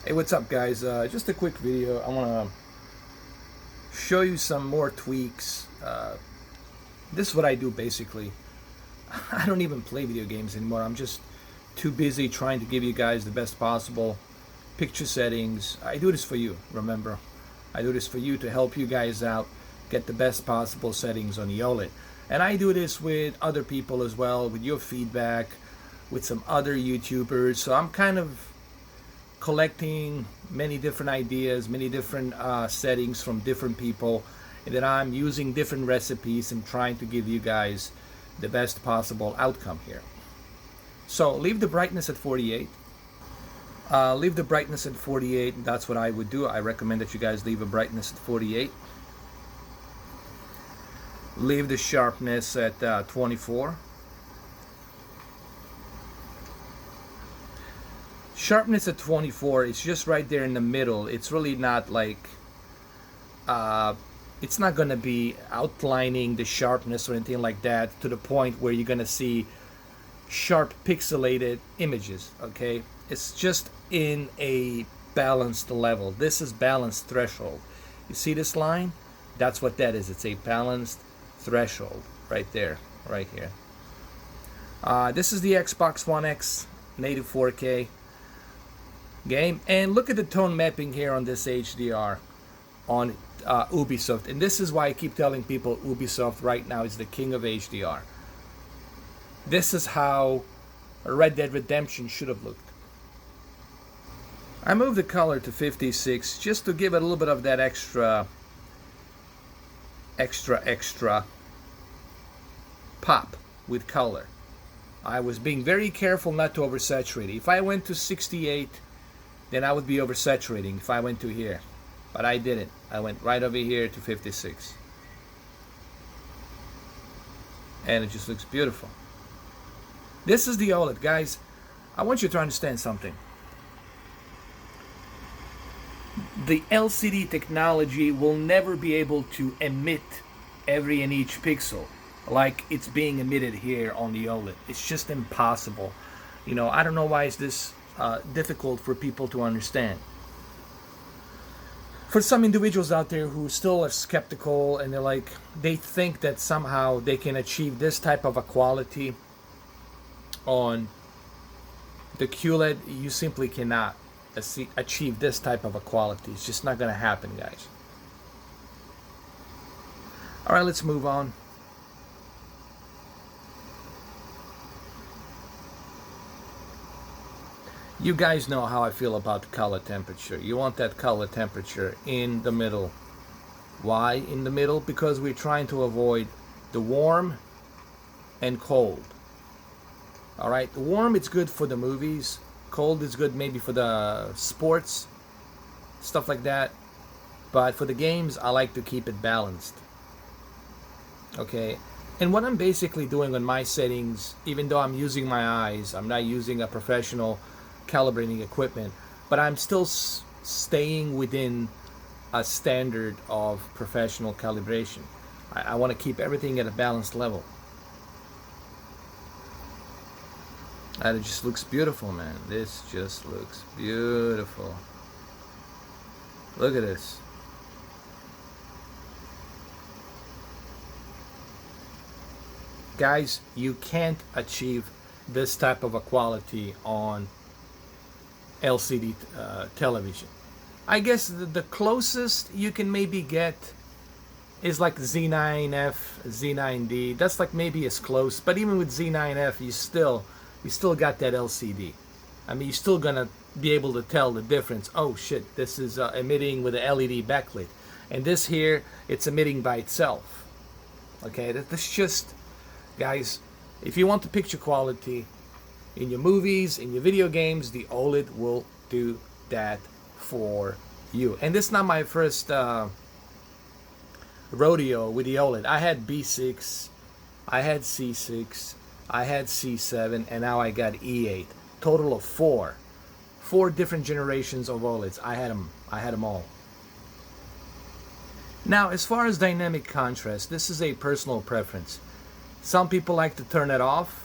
Hey, what's up, guys? Just a quick video. I want to show you some more tweaks. This is what I do basically. I don't even play video games anymore. I'm just too busy trying to give you guys the best possible picture settings. I do this for you, remember. I do this for you to help you guys out, get the best possible settings on the Oled. And I do this with other people as well, with your feedback, with some other YouTubers. So I'm kind of collecting many different ideas, many different settings from different people, and then I'm using different recipes and trying to give you guys the best possible outcome here. So leave the brightness at 48. Leave the brightness at 48. That's what I would do. I recommend that you guys leave a brightness at 48. Leave the sharpness at 24. Sharpness at 24 is just right there in the middle. It's really not like it's not gonna be outlining the sharpness or anything like that to the point where you're gonna see sharp pixelated images. Okay, it's just in a balanced level. This is balanced threshold. You see this line? That's what that is. It's a balanced threshold right there, right here. This is the Xbox One X native 4K game, and look at the tone mapping here on this HDR on Ubisoft. And this is why I keep telling people Ubisoft right now is the king of HDR. This is how Red Dead Redemption should have looked. I moved the color to 56 just to give it a little bit of that extra pop with color. I was being very careful not to oversaturate. If I went to 68, then I would be oversaturating if I went to here. But I didn't. I went right over here to 56. And it just looks beautiful. This is the OLED, guys. I want you to understand something. The LCD technology will never be able to emit every and each pixel like it's being emitted here on the OLED. It's just impossible. You know, I don't know why is this difficult for people to understand. For some individuals out there who still are skeptical and they think that somehow they can achieve this type of a quality on the QLED, you simply cannot achieve this type of a quality. It's just not going to happen, guys. All right, let's move on. You guys know how I feel about color temperature. You want that color temperature in the middle. Why in the middle? Because we're trying to avoid the warm and cold. All right, the warm, it's good for the movies. Cold is good maybe for the sports, stuff like that. But for the games, I like to keep it balanced. Okay, and what I'm basically doing on my settings, even though I'm using my eyes, I'm not using a professional calibrating equipment, but I'm still staying within a standard of professional calibration. I want to keep everything at a balanced level. And it just looks beautiful, man. This just looks beautiful. Look at this. Guys, you can't achieve this type of a quality on LCD television. I guess the closest you can maybe get is like Z9F, Z9D. That's like maybe as close, but even with Z9F, you still got that LCD. I mean, you're still gonna be able to tell the difference. Oh shit, this is emitting with an LED backlit, and this here, it's emitting by itself. Okay, that's just, guys, if you want the picture quality in your movies, in your video games, the OLED will do that for you. And this is not my first rodeo with the OLED. I had B6, I had C6, I had C7, and now I got E8. Total of four different generations of OLEDs. I had them all. Now, as far as dynamic contrast, this is a personal preference. Some people like to turn it off,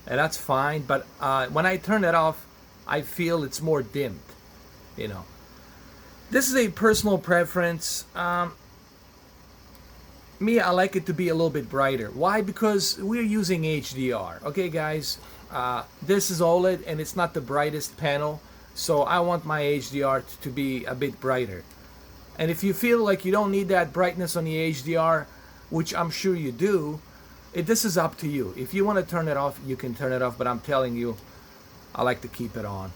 and that's fine, but when I turn it off, I feel it's more dimmed. you know. This is a personal preference. Me, I like it to be a little bit brighter. Why? Because we're using HDR. Okay, guys, this is OLED and it's not the brightest panel, so I want my HDR to be a bit brighter. And if you feel like you don't need that brightness on the HDR, which I'm sure you do, this is up to you. If you want to turn it off, you can turn it off, but I'm telling you, I like to keep it on.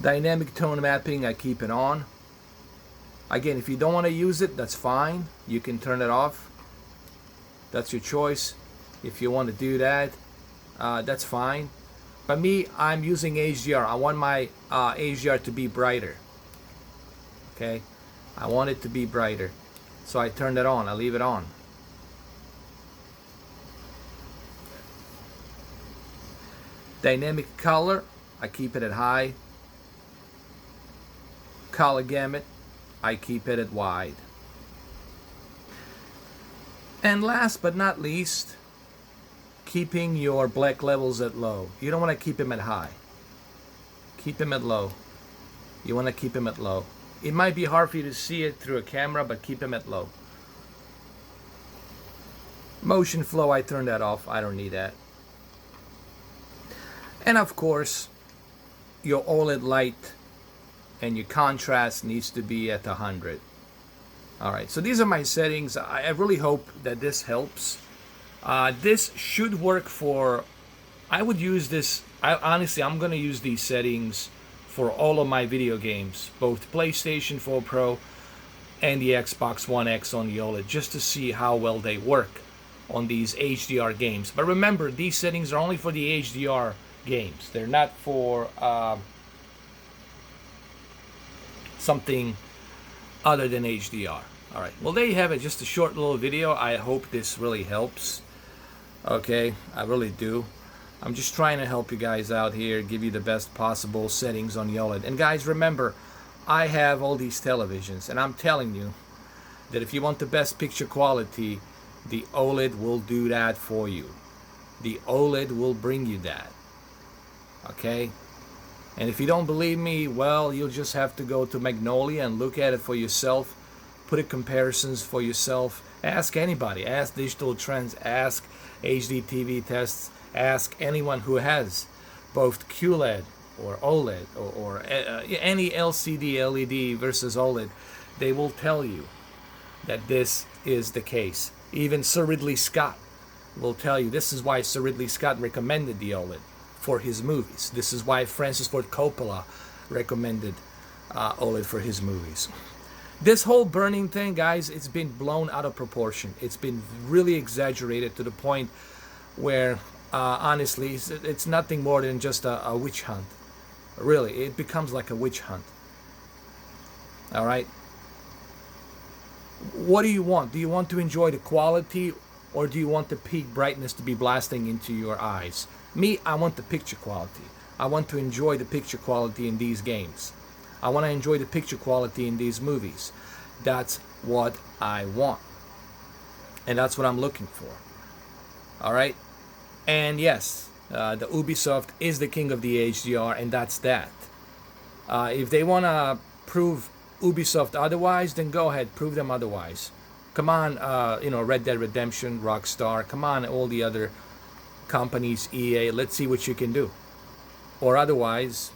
Dynamic tone mapping, I keep it on. Again, if you don't want to use it, that's fine. You can turn it off. That's your choice. If you want to do that, that's fine. But me, I'm using HDR. I want my HDR to be brighter. Okay? I want it to be brighter. So I turn it on. I leave it on. Dynamic color, I keep it at high. Color gamut, I keep it at wide. And last but not least, keeping your black levels at low. You don't want to keep them at high. Keep them at low. You want to keep them at low. It might be hard for you to see it through a camera, but keep them at low. Motion flow, I turn that off. I don't need that. And of course, your OLED light and your contrast needs to be at 100. Alright, so these are my settings. I really hope that this helps. This should work for, I would use this, honestly, I'm going to use these settings for all of my video games, both PlayStation 4 Pro and the Xbox One X on the OLED, just to see how well they work on these HDR games. But remember, these settings are only for the HDR games. They're not for something other than HDR. Alright, well there you have it, just a short little video. I hope this really helps. Okay, I really do. I'm just trying to help you guys out here, give you the best possible settings on the OLED. And guys, remember, I have all these televisions, and I'm telling you that if you want the best picture quality, the OLED will do that for you. The OLED will bring you that. Okay? And if you don't believe me, well, you'll just have to go to Magnolia and look at it for yourself. Put in comparisons for yourself. Ask anybody. Ask Digital Trends. Ask HD TV Tests. Ask anyone who has both QLED or OLED or any LCD, LED versus OLED. They will tell you that this is the case. Even Sir Ridley Scott will tell you this is why Sir Ridley Scott recommended the OLED for his movies. This is why Francis Ford Coppola recommended OLED for his movies. This whole burning thing, guys, it's been blown out of proportion. It's been really exaggerated to the point where, honestly, it's nothing more than just a witch hunt. Really, it becomes like a witch hunt. All right? What do you want? Do you want to enjoy the quality, or do you want the peak brightness to be blasting into your eyes? Me, I want the picture quality. I want to enjoy the picture quality in these games. I want to enjoy the picture quality in these movies. That's what I want. And that's what I'm looking for. Alright? And yes, the Ubisoft is the king of the HDR, and that's that. If they want to prove Ubisoft otherwise, then go ahead, prove them otherwise. Come on, Red Dead Redemption, Rockstar, come on, all the other companies, EA, let's see what you can do. Or otherwise,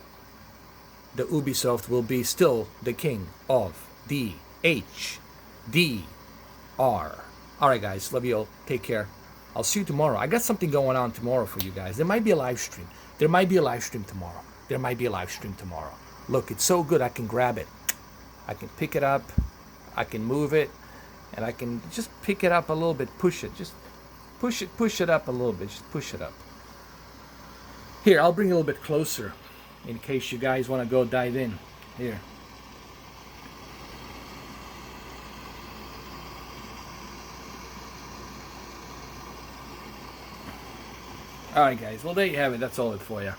the Ubisoft will be still the king of the HDR. Alright guys, love you all. Take care. I'll see you tomorrow. I got something going on tomorrow for you guys. There might be a live stream. There might be a live stream tomorrow. There might be a live stream tomorrow. Look, it's so good I can grab it. I can pick it up. I can move it. And I can just pick it up a little bit. Push it. Just push it up a little bit. Just push it up. Here, I'll bring it a little bit closer in case you guys want to go dive in. Here. Alright guys, well there you have it. That's all it for you.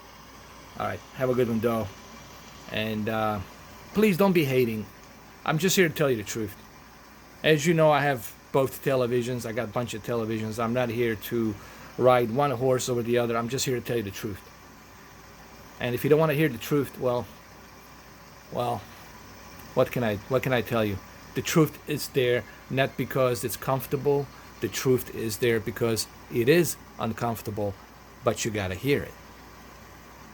Alright, have a good one, though. And please don't be hating. I'm just here to tell you the truth. As you know, I have both televisions. I got a bunch of televisions. I'm not here to ride one horse over the other. I'm just here to tell you the truth. And if you don't want to hear the truth, well, what can I tell you? The truth is there not because it's comfortable. The truth is there because it is uncomfortable, but you gotta hear it.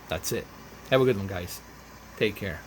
That's it. Have a good one, guys. Take care.